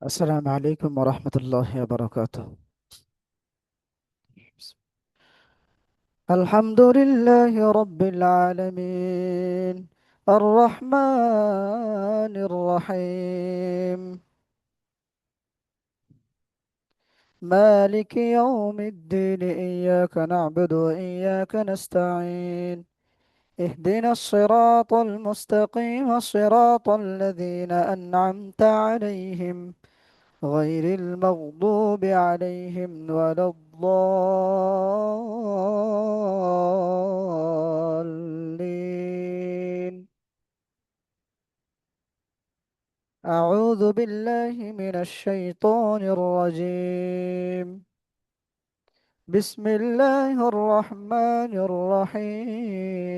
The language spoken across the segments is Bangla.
السلام عليكم ورحمة الله وبركاته. الحمد لله رب العالمين، الرحمن الرحيم، مالك يوم الدين. إياك نعبد وإياك نستعين. اهدنا الصراط المستقيم، صراط الذين أنعمت عليهم غير المغضوب عليهم ولا الضالين. أعوذ بالله من الشيطان الرجيم. بسم الله الرحمن الرحيم.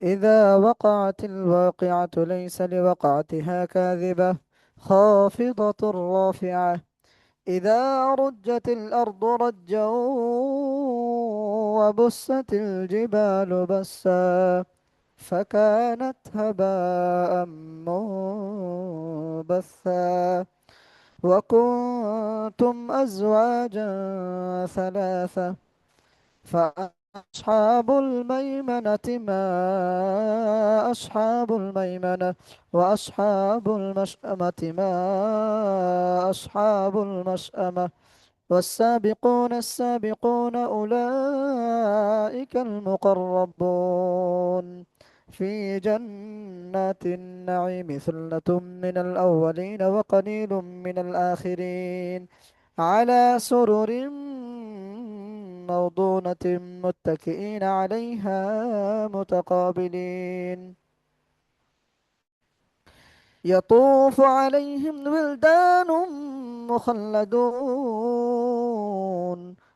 إذا وقعت الواقعة ليس لوقعتها كاذبة، خافضة رافعة. إذا رجت الأرض رجا وبست الجبال بسا فكانت هباء منبثا وكنتم أزواجا ثلاثة فأصحاب الميمنة ما أصحاب الميمنة وأصحاب المشأمة ما أصحاب المشأمة والسابقون السابقون أولئك المقربون في جنات النعيم. ثلة من الأولين وقليل من الآخرين، على سرر موضونة متكئين عليها متقابلين. يطوف عليهم ولدان مخلدون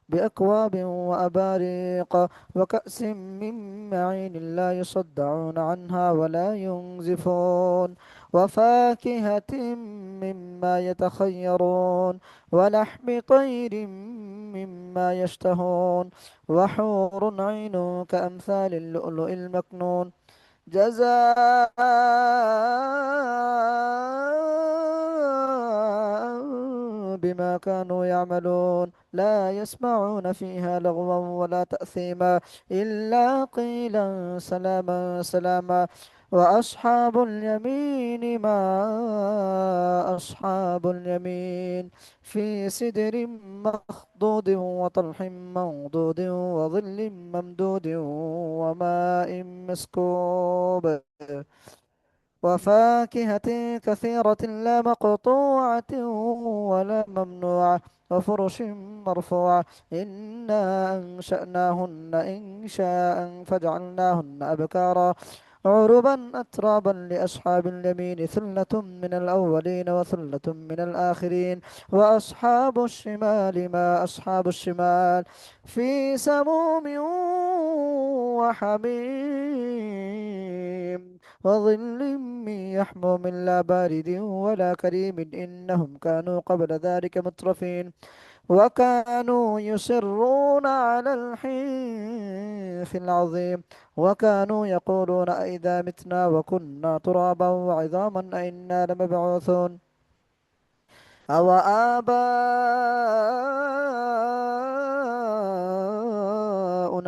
بأكواب وأباريق وكأس من معين لا يصدعون عنها ولا ينزفون، وفاكهة مما يتخيرون ولحم طير مما يشتهون، وحور عين كأمثال اللؤلؤ المكنون جزاء بما كانوا يعملون. لا يسمعون فيها لغوا ولا تأثيما إلا قيلا سلاما سلاما. وأصحاب اليمين ما أصحاب اليمين، في سدر مخضود وطلح منضود وظل ممدود وماء مسكوب وفاكهة كثيرة لا مقطوعة ولا ممنوعة وفرش مرفوعة. إنا أنشأناهن إنشاء فجعلناهن أبكارا عربا أترابا لأصحاب اليمين. ثلة من الأولين وثلة من الآخرين. وأصحاب الشمال ما أصحاب الشمال، في سموم وحميم وظل من يحموم لا بارد ولا كريم. إنهم كانوا قبل ذلك مترفين وكانوا يصرون على الحنث العظيم وكانوا يقولون أئذا متنا وكنا ترابا وعظاما أئنا لمبعوثون أو آباؤنا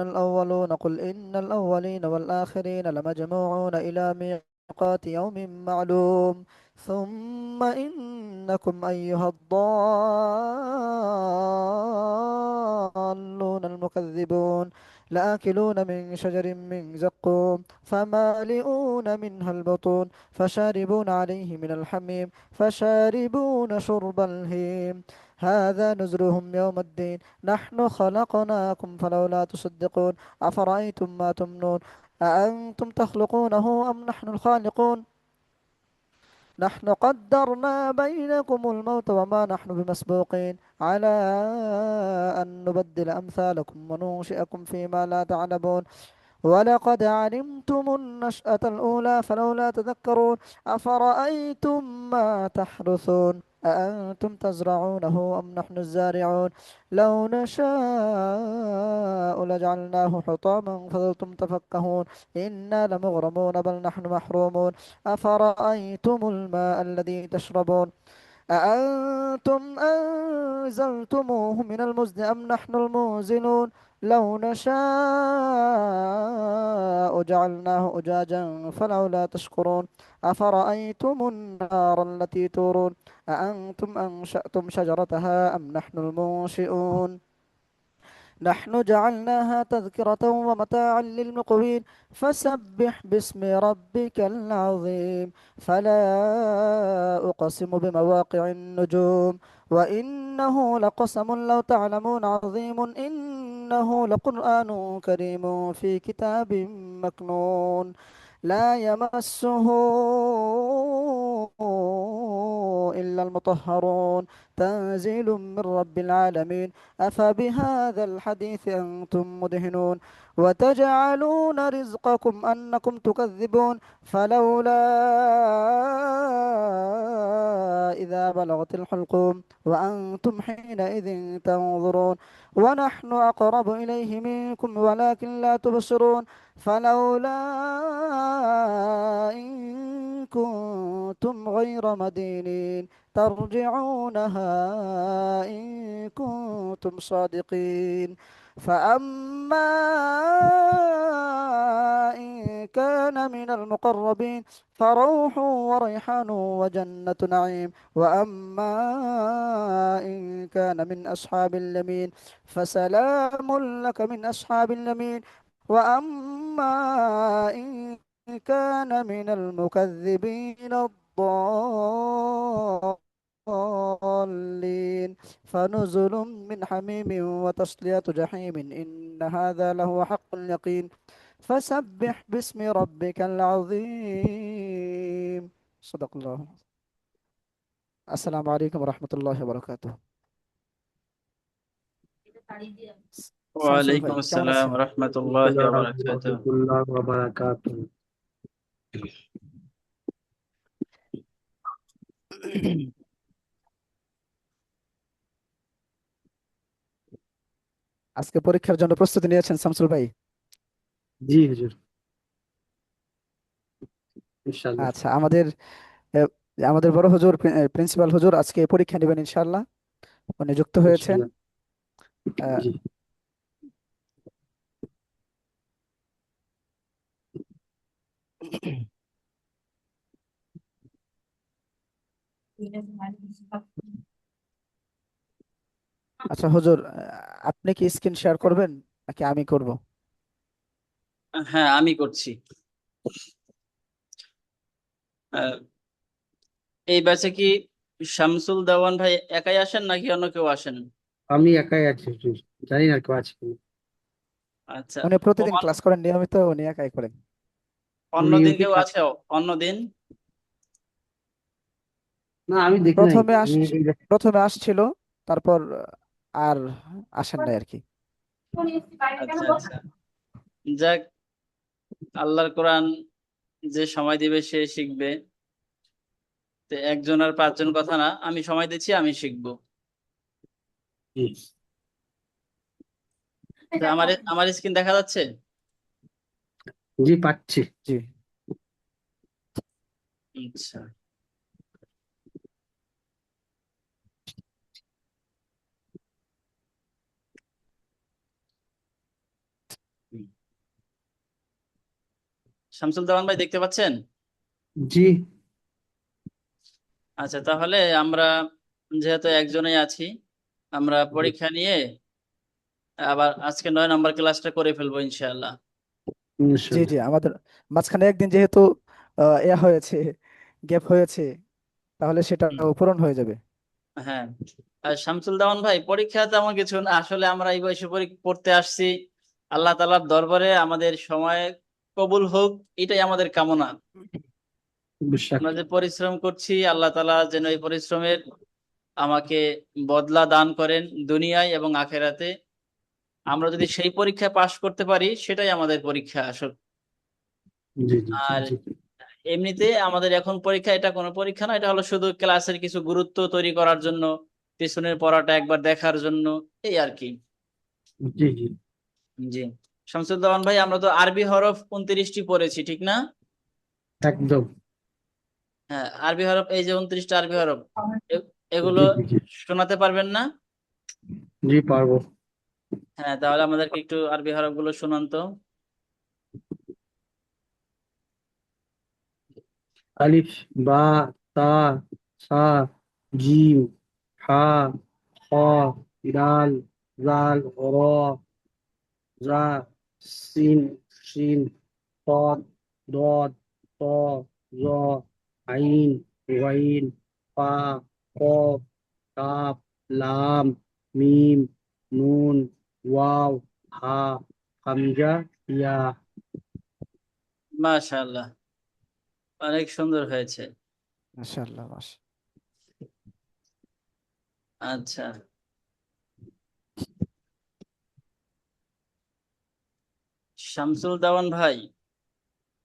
الأولون. قل إن الأولين والآخرين لمجموعون إلى ميقات يوم معلوم. ثم إنكم أيها الضالون المكذبون لآكلون من شجر من زقوم فمالئون منها البطون فشاربون عليه من الحميم فشاربون شرب الهيم. هذا نزلهم يوم الدين. نحن خلقناكم فلولا تصدقون. أفرأيتم ما تمنون، أأنتم تخلقونه أم نحن الخالقون؟ نحن قدرنا بينكم الموت وما نحن بمسبوقين على أن نبدل أمثالكم وننشئكم فيما لا تعلمون. ولقد علمتم النشأة الأولى فلولا تذكرون. أفرأيتم ما تحرثون أأنتم تزرعونه أم نحن الزارعون لو نشاء لجعلناه حطاما فظلتم تفكهون إنا لمغرمون بل نحن محرومون أفرأيتم الماء الذي تشربون أأنتم أنزلتموه من المزن أم نحن المنزلون لو نشاء جعلناه أجاجا فلولا تشكرون أفرأيتم النار التي تورون أأنتم أنشأتم شجرتها أم نحن المنشئون نحن جعلناها تذكرة ومتاعا للمقوين فسبح باسم ربك العظيم فلا أقسم بمواقع النجوم وإنه لقسم لو تعلمون عظيم إنه لقرآن كريم في كتاب مكنون لا يمسه إلا المطهرون تنزيل من رب العالمين أفبهذا الحديث أنتم مدهنون وتجعلون رزقكم أنكم تكذبون فلولا إذا بلغت الحلقوم وأنتم حينئذ تنظرون ونحن أقرب إليه منكم ولكن لا تبصرون فلولا إن كنتم غير مدينين ترجعونها إن كنتم صادقين فأما إن كان من المقربين فروح وريحان وجنة نعيم وأما إن كان من أصحاب اليمين فسلام لك من أصحاب اليمين وأما إن كان من المكذبين الضالين فنزل من حميم وتصلية جحيم إن هذا لهو حق اليقين فسبح باسم ربك العظيم صدق الله. السلام عليكم ورحمة الله وبركاته. শামসুল ভাই ওয়ালাইকুম কেমন আসসালাম আছেন? রহমতুল্লাহি ওয়া বারাকাতুহু। রহমতুল্লাহ ওয়া বারাকাতুহু। আজকে পরীক্ষার জন্য প্রস্তুতি নিয়েছেন শামসুল ভাই? জি হুজুর, ইনশাআল্লাহ। আচ্ছা, আহ, আমাদের বড় হুজুর প্রিন্সিপাল হুজুর আজকে পরীক্ষা নেবেন ইনশাআল্লাহ, উনি যুক্ত হয়েছেন। ইনশাআল্লাহ। আহ, জি আচ্ছা হুজুর, আপনি কি স্ক্রিন শেয়ার করবেন নাকি আমি করব? হ্যাঁ, আমি করছি। আহ, এই ব্যাচে কি শামসুল দেওয়ান ভাই একাই আসেন নাকি অন্য কেউ আসেন? আমি একাই আছি হুজুর, জানি না কেউ আছে কিনা। আচ্ছা, উনি প্রতিদিন অন- ক্লাস করেন নিয়মিত, উনি একাই করেন। অন্য উনি দিন ওকে কেউ আছে? অন্য দিন? না, আমি দেখি নাই। প্রথমে আস আমি প্রথমে আসছিল, তারপর আর আসেন নাই আর কি। আচ্ছা আচ্ছা, যাক, আল্লাহর কোরআন যে সময় দিবে সে শিখবে। তো একজন আর পাঁচজন কথা না, আমি সময় দিচ্ছি, আমি শিখবো। জি তো আমার আমার স্ক্রিন দেখা যাচ্ছে? জি পাচ্ছি। জি আচ্ছা, শামসুল দেওয়ান ভাই দেখতে পাচ্ছেন? জি আচ্ছা, তাহলে আমরা যেহেতু একজনেই আছি, আমরা জি পরীক্ষা নিয়ে আবার আজকে 9 নম্বর ক্লাসটা করে ফেলবো ইনশাআল্লাহ। জি ইনশাআল্লাহ। জি আমাদের মাঝখানে একদিন যেহেতু ইয়া হয়েছে, গ্যাপ হয়েছে, তাহলে হুম, সেটাও পূরণ হয়ে যাবে। হ্যাঁ। আর শামসুল দেওয়ান ভাই, পরীক্ষা তেমন কিছু না, আসলে আমরা এই বয়সে পড়তে আসছি। আল্লাহ তাআলার দরবারে আমাদের সময় কবুল হোক, এটাই আমাদের কামনা। বিশ্বাস। আমরা যে পরিশ্রম করছি, আল্লাহ তাআলা যেন এই পরিশ্রমের আমাকে বদলা দান করেন দুনিয়ায় এবং আখেরাতে। আমরা যদি সেই পরীক্ষায় পাশ করতে পারি, সেটাই আমাদের পরীক্ষা আসল। জি জি জি আর জি এমনিতে আমাদের এখন পরীক্ষা, এটা কোনো পরীক্ষা না, এটা হলো শুধু ক্লাসের কিছু গুরুত্ব তৈরি করার জন্য, পিছনের পড়াটা একবার দেখার জন্য, এই আর কি। জি জি জি। শামসুজ্জামান ভাই, আমরা তো আরবি হরফ 29টি পড়েছি, ঠিক না? একদম। হ্যাঁ, আরবি হরফ, এই যে 29টা আরবি হরফ, এগুলো জি জি জি শোনাতে পারবেন না? জি পারবো। হ্যাঁ, তাহলে আমাদেরকে একটু আরবি হরফ গুলো শোনান তো। আলিফ, বা, তা, সা, জিম, হা, খ, দাল, জাল, র, জা, সিন, শিন, ত, দদ, ত, জ, আইন, ওয়াইন, পা, কফ, কাফ, লাম, মিম, নুন, ওয়াও, হা, হামজা, ইয়া। মাশাআল্লাহ, অনেক সুন্দর হয়েছে। মাশাআল্লাহ মাশাআল্লাহ। আচ্ছা, শামসুল দাওয়ান ভাই,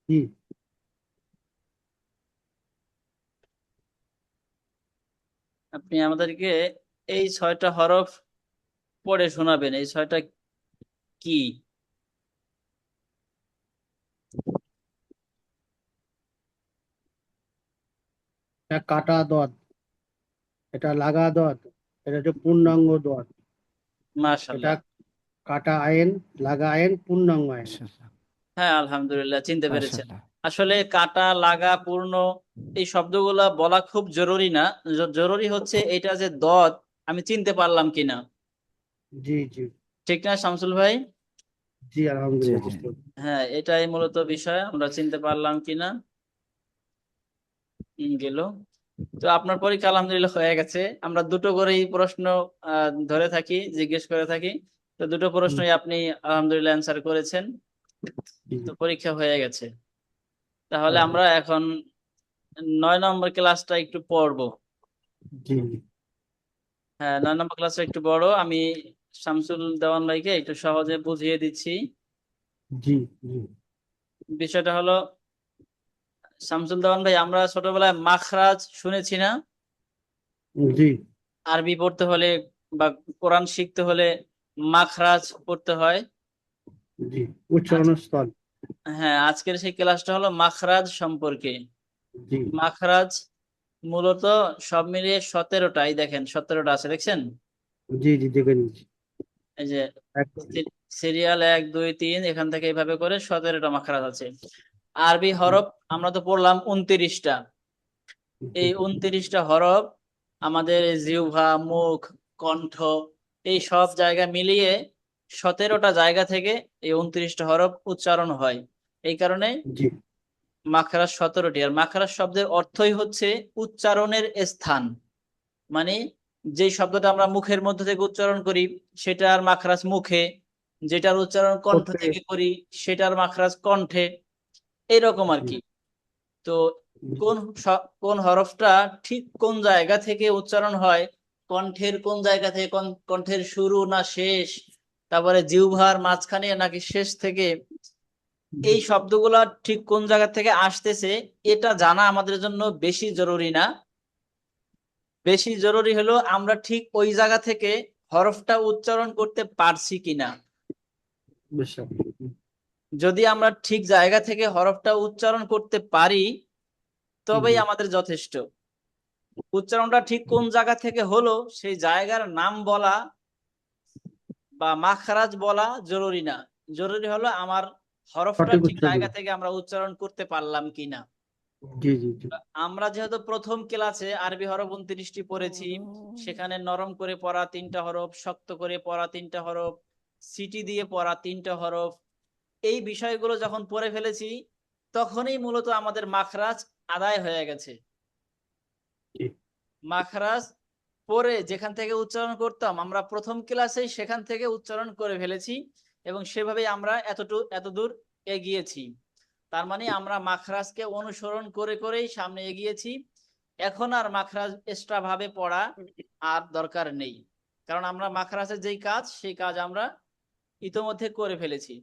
জি আপনি আমাদেরকে এই 6টা হরফ পড়ে শোনাবেন। এই 6টা কি? এটা কাটা দদ, এটা লাগা দদ, এটা হচ্ছে পূর্ণাঙ্গ দদ। এটা মাশাআল্লাহ। কাটা আইন, লাগা আইন, পূর্ণাঙ্গ আইন। মাশাআল্লাহ হ্যাঁ, আলহামদুলিল্লাহ, চিনতে পেরেছেন। মাশাআল্লাহ। আসলে কাটা, লাগা, পূর্ণ, এই শব্দগুলা বলা খুব জরুরি না। জরুরি হচ্ছে এটা যে দত, আমি চিনতে পারলাম কিনা। জি জি ঠিক না শামসুল ভাই? জি জি আলহামদুলিল্লাহ জি। বুঝতে পারছি। হ্যাঁ, এটাই মূলত বিষয়, আমরা চিনতে পারলাম কিনা। গেল। তো আপনার পরীক্ষা আলহামদুলিল্লাহ হয়ে গেছে। আমরা দুটো করেই প্রশ্ন ধরে থাকি, জিজ্ঞেস করে থাকি। তো দুটো হুম, প্রশ্নই আপনি আলহামদুলিল্লাহ অ্যান্সার করেছেন। জি তো পরীক্ষা হয়ে গেছে। তাহলে আমরা আলহামদুলিল্লাহ। এখন 9 নম্বর ক্লাসটা একটু পড়বো। জি হ্যাঁ, 9 নম্বর ক্লাসটা একটু বড়, আমি শামসুল দেওয়ান ভাইকে একটু সহজে বুঝিয়ে দিচ্ছি। জি জি বিষয়টা হলো, শামসুল দেওয়ান ভাই, আমরা ছোটবেলায় মাখরাজ শুনেছি না? জি আরবি পড়তে হলে বা কোরআন শিখতে হলে মাখরাজ পড়তে হয়। জি আজ, উচ্চারণস্থল। হ্যাঁ, আজকের সেই ক্লাসটা হলো মাখরাজ সম্পর্কে। জি মাখরাজ মূলত সব মিলিয়ে 17টাই, দেখেন 17টা আছে, দেখছেন? জি জি দেখে নিচ্ছি। এই যে একদম। সিরিয়াল 1 2 3, এখান থেকে এইভাবে করে 17টা মাখরাজ আছে। আরবি হরফ আমরা তো পড়লাম 29টা। জি এই 29টা হরফ আমাদের জিহ্বা, মুখ, কণ্ঠ, এই সব জায়গা মিলিয়ে 17টা জায়গা থেকে এই 29টা হরফ উচ্চারণ হয়। এই কারণে জি মাখরাজ 17টি। আর মাখরাজ শব্দের অর্থই হচ্ছে উচ্চারণের স্থান। মানে যে শব্দটা আমরা মুখের মধ্যে থেকে উচ্চারণ করি সেটার মাখরাজ মুখে, যেটার উচ্চারণ কণ্ঠ করতে। থেকে করি সেটার মাখরাজ কণ্ঠে, এইরকম আর জি কি। তো কোন হরফটা ঠিক কোন জায়গা থেকে উচ্চারণ হয়, কণ্ঠের কোন জায়গা থেকে, কণ্ঠের শুরু না শেষ, তারপরে জিহ্বার মাঝখানে নাকি শেষ থেকে, জি এই শব্দগুলা ঠিক কোন জায়গা থেকে আসতেছে এটা জানা আমাদের জন্য বেশি জরুরি না। বেশি জরুরি হলো আমরা ঠিক ওই জায়গা থেকে হরফটা উচ্চারণ করতে পারছি কিনা। বেশ। যদি আমরা ঠিক জায়গা থেকে হরফটা উচ্চারণ করতে পারি তবেই জি আমাদের যথেষ্ট। উচ্চারণটা ঠিক কোন জায়গা থেকে হলো সেই জায়গার নাম বলা বা মাখরাজ বলা জরুরি না। জরুরি হলো আমার হরফটা সঠিক ঠিক উচ্চারণ। জায়গা থেকে আমরা উচ্চারণ করতে পারলাম কিনা। জি জি জি আমরা যেহেতু প্রথম ক্লাসে আরবি হরফ 29টি পড়েছি, সেখানে নরম করে পড়া 3টা হরফ, শক্ত করে পড়া 3টা হরফ, সিটি দিয়ে পড়া 3টা হরফ, এই বিষয়গুলো যখন পড়ে ফেলেছি তখনই মূলত আমাদের মাখরাজ আদায় হয়ে গেছে। জি মাখরাজ পরে যেখান থেকে উচ্চারণ করতাম আমরা প্রথম ক্লাসেই সেখান থেকে উচ্চারণ করে ফেলেছি, এবং সেভাবেই আমরা এতদূর এগিয়েছি। তার মানে আমরা মাখরাজকে অনুসরণ করে করেই সামনে এগিয়েছি। এখন আর মাখরাজ এক্সট্রা ভাবে পড়া আর দরকার নেই, কারণ আমরা মাখরাজের যেই কাজ সেই কাজ আমরা ইতোমধ্যে করে ফেলেছি।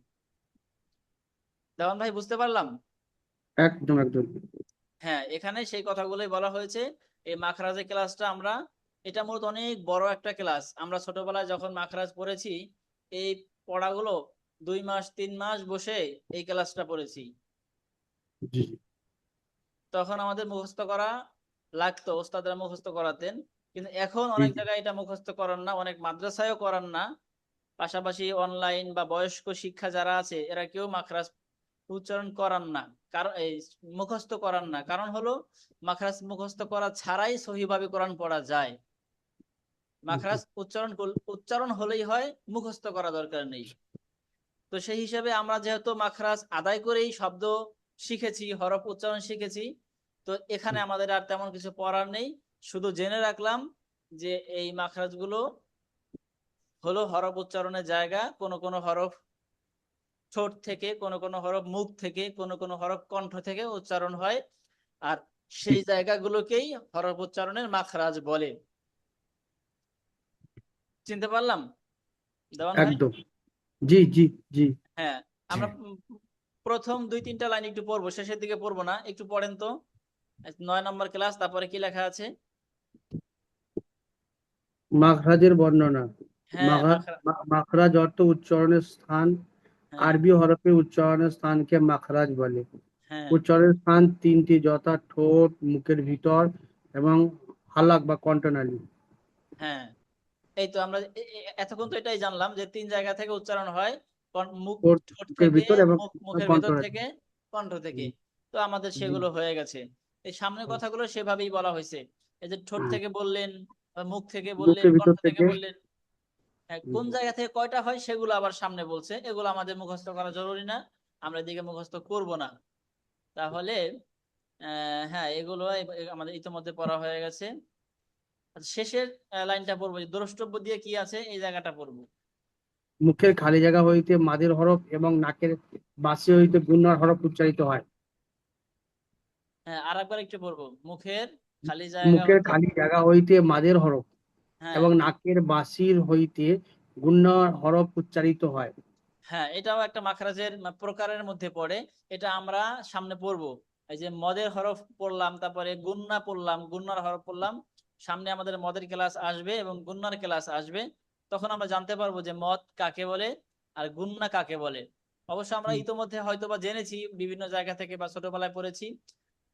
দেওয়ান ভাই, বুঝতে পারলাম? একদম একদম। হ্যাঁ, এখানে সেই কথাগুলোই বলা হয়েছে। এই মাখরাজের ক্লাসটা আমরা, এটা মূলত অনেক বড় একটা ক্লাস। আমরা ছোটবেলায় যখন মাখরাজ পড়েছি, এই পড়াগুলো 2 মাস 3 মাস বসে এই ক্লাসটা পড়েছি। জি তখন আমাদের মুখস্থ করা লাগতো, ওস্তাদরা মুখস্থ করাতেন। কিন্তু এখন জি অনেক জি জায়গায় এটা মুখস্থ করান না, অনেক মাদ্রাসায়ও করান না। পাশাপাশি অনলাইন বা বয়স্ক শিক্ষা যারা আছে এরা কেউ মাখরাজ উচ্চারণ করান না, কারণ এই মুখস্থ করান না। কারণ হলো মাখরাজ মুখস্থ করা ছাড়াই সহিভাবে কোরআন পড়া যায়। জি মাখরাজ উচ্চারণ হলেই হয়, মুখস্থ করা দরকার নেই। তো সেই হিসাবে আমরা যেহেতু মাখরাজ আদায় করেই শব্দ শিখেছি, হরফ উচ্চারণ শিখেছি, তো এখানে আমাদের আর তেমন কিছু পড়ার নেই। শুধু জেনে রাখলাম যে এই মাখরাজ গুলো হলো হরফ উচ্চারণের জায়গা। কোন কোন হরফ ঠোঁট থেকে, কোন কোন হরফ মুখ থেকে, কোন কোন হরফ কণ্ঠ থেকে উচ্চারণ হয়, আর জি, সেই জায়গাগুলোকেই হরফ উচ্চারণের মাখরাজ বলে। চিনতে পারলাম দেওয়ান ভাই? একদম। জি জি জি হ্যাঁ, আমরা প্রথম 2-3টা লাইন একটু পড়বো, শেষের দিকে পড়বো না, একটু পড়েন তো। 9 নম্বর ক্লাস, তারপরে কি লেখা আছে? মাখরাজের বর্ণনা। হ্যাঁ, মাখরাজ অর্থ উচ্চারণের স্থান। হ্যাঁ, আরবি হরফে উচ্চারণের স্থানকে মাখরাজ বলে। হ্যাঁ, উচ্চারণের স্থান তিনটি, যথা ঠোঁট, মুখের ভিতর এবং হালাক বা কণ্ঠনালী। হ্যাঁ। এই তো আমরা এতক্ষণ তো এটাই জানলাম যে 3 জায়গা থেকে উচ্চারণ হয়। মুখ, ঠোঁট, ঠোঁট মুখের থেকে, ভিতর এবং মুখের ভেতর কণ্ঠনালী। থেকে, কণ্ঠ থেকে। তো আমাদের জি সেগুলো হয়ে গেছে। এই সামনের কথাগুলো সেভাবেই বলা হয়েছে। এই যে ঠোঁট থেকে বললেন, বা মুখ থেকে বললেন, মুখের ভিতর কণ্ঠ থেকে থেকে। বললেন, হ্যাঁ, কোন জায়গা থেকে কয়টা হয় সেগুলো আবার সামনে বলছে। এগুলো আমাদের মুখস্থ করা জরুরি না, আমরা এদিকে মুখস্থ করব না। তাহলে হ্যাঁ, এগুলো আমাদের ইতিমধ্যে পড়া হয়ে গেছে। আচ্ছা, শেষের লাইনটা পড়বো, যে দ্রষ্টব্য দিয়ে কি আছে এই জায়গাটা পড়বো। মুখের খালি জায়গা হইতে মাদের হরফ এবং নাকের বাসি হইতে গুণনার হরফ উচ্চারিত হয়। হ্যাঁ, আর একবার একটু পড়বো। মুখের খালি জায়গা মুখের হতে, খালি জায়গা হইতে মাদের হরফ হ্যাঁ, এবং নাকের বাসির হইতে গুণনার হরফ উচ্চারিত হয়। হ্যাঁ, এটাও একটা মাখরাজের প্রকারের মধ্যে পড়ে। এটা আমরা সামনে পড়বো। এই যে মদের হরফ পড়লাম, তারপরে গুন্না পড়লাম, গুন্নার হরফ পড়লাম। সামনে আমাদের মদের ক্লাস আসবে এবং গুন্নার ক্লাস আসবে। তখন আমরা জানতে পারবো যে মদ কাকে বলে আর গুন্না কাকে বলে। অবশ্য আমরা ইতোমধ্যে হয়তো বা জেনেছি, বিভিন্ন জায়গা থেকে বা ছোটবেলায় পড়েছি,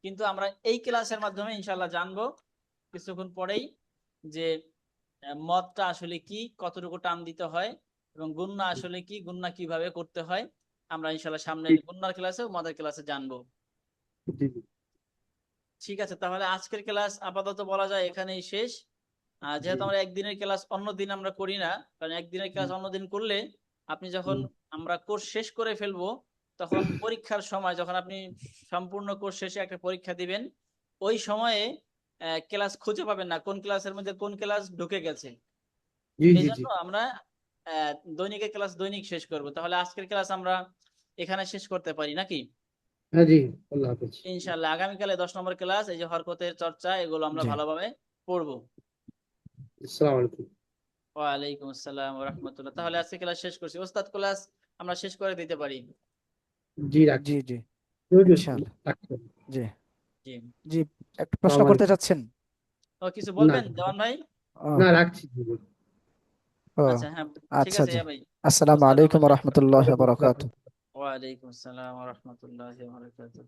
কিন্তু আমরা এই ক্লাসের মাধ্যমে ইনশাল্লাহ জানবো কিছুক্ষণ পরেই যে মদটা আসলে কি, কতটুকু টান দিতে হয়, এবং গুন্না আসলে কি, গুন্না কিভাবে করতে হয়। আমরা ইনশাল্লাহ সামনের গুন্নার ক্লাসে, মদের ক্লাসে জানবো। জি, জি, ঠিক আছে, তাহলে আজকের ক্লাস আপাতত বলা যায় এখানেই শেষ। যেহেতু আমরা একদিনের ক্লাস অন্য দিন আমরা করি না, কারণ একদিনের ক্লাস অন্যদিন করলে আপনি যখন আমরা কোর্স শেষ করে ফেলবো, তখন পরীক্ষার সময় যখন আপনি সম্পূর্ণ কোর্স শেষে একটা পরীক্ষা দিবেন, ওই সময়ে ক্লাস খুঁজে পাবেন না, কোন ক্লাসের মধ্যে কোন ক্লাস ঢুকে গেছে। জি এই জি জি। জন্য আমরা দৈনিকের ক্লাস দৈনিক শেষ করব। তাহলে আজকের ক্লাস আমরা এখানে শেষ করতে পারি নাকি? হ্যাঁ জি, আল্লাহ হাফেজ। ইনশাল্লাহ আগামীকালে 10 নম্বর ক্লাস, এই যে হরকতের চর্চা, এগুলো আমরা জি ভালোভাবে পড়বো। আসসালামু আলাইকুম। ওয়ালাইকুম আসসালাম ওয়া রাহমাতুল্লাহ। তাহলে আজকে ক্লাস শেষ করছি, ওস্তাদ ক্লাস আমরা শেষ করে দিতে পারি। জি জি রাখছি। জি ইনশাআল্লাহ। রাখছি। জি জি। জি একটা প্রশ্ন আসসালামু করতে আলাইকুম। চাচ্ছেন? ও কিছু না বলবেন দেওয়ান ভাই? ও না, রাখছি। ও আচ্ছা, হ্যাঁ, ঠিক আচ্ছা আছে জি। ইয়া ভাই, আসসালামু ওস্তাদ আলাইকুম আমরা ওয়া শেষ করি। রাহমাতুল্লাহি ওয়া ওয়ালাইকুম বারাকাতুহু। আসসালাম। ওয়ালাইকুম আসসালাম ওয়া রাহমাতুল্লাহি ওয়া বারাকাতুহু।